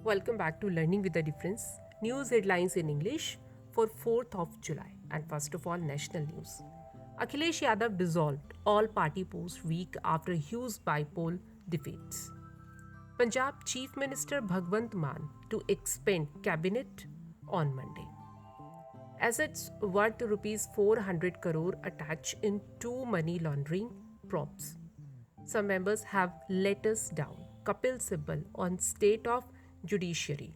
Welcome back to Learning with a Difference. News headlines in English for 4th of July. And first of all, national news. Akhilesh Yadav dissolved all party posts week after huge by-poll defeats. Punjab Chief Minister Bhagwant Mann to expand cabinet on Monday. Assets worth rupees 400 crore attached in two money laundering probes. Some members have let us down. Kapil Sibal on state of judiciary.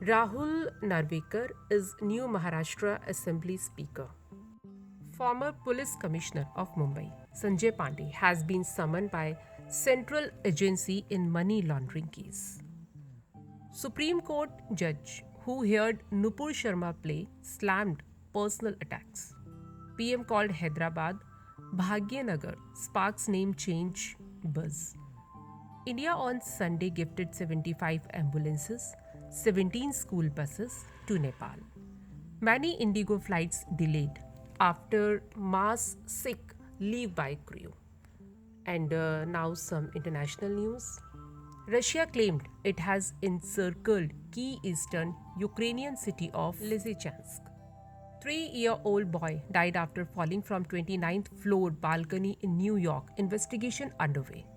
Rahul Narvekar is new Maharashtra Assembly Speaker. Former Police Commissioner of Mumbai, Sanjay Pandey, has been summoned by Central Agency in money laundering case. Supreme Court judge who heard Nupur Sharma play slammed personal attacks. PM called Hyderabad Bhagyanagar sparks name change buzz. India on Sunday gifted 75 ambulances, 17 school buses to Nepal. Many Indigo flights delayed after mass sick leave by crew. And now some international news. Russia claimed it has encircled key eastern Ukrainian city of Lysychansk. 3-year-old boy died after falling from 29th floor balcony in New York. Investigation underway.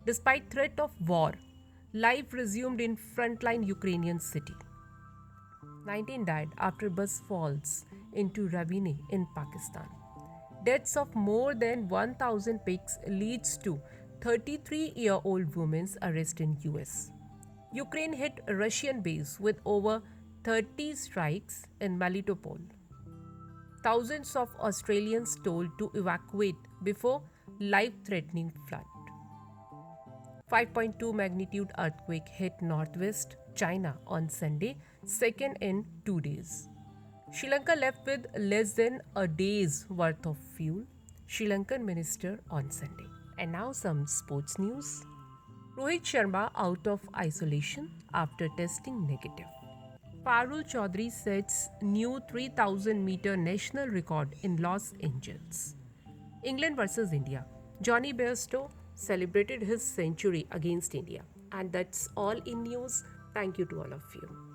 Despite threat of war, life resumed in frontline Ukrainian city. 19 died after bus falls into Ravine in Pakistan. Deaths of more than 1,000 pigs leads to 33-year-old woman's arrest in US. Ukraine hit Russian base with over 30 strikes in Melitopol. Thousands of Australians told to evacuate before life-threatening flood. 5.2 magnitude earthquake hit northwest China on Sunday, second in 2 days. Sri Lanka left with less than a day's worth of fuel, Sri Lankan minister on Sunday. And now some sports news. Rohit Sharma out of isolation after testing negative. Parul Chaudhary sets new 3,000-meter national record in Los Angeles. England versus India. Johnny Bairstow celebrated his century against India. And that's all in news. Thank you to all of you.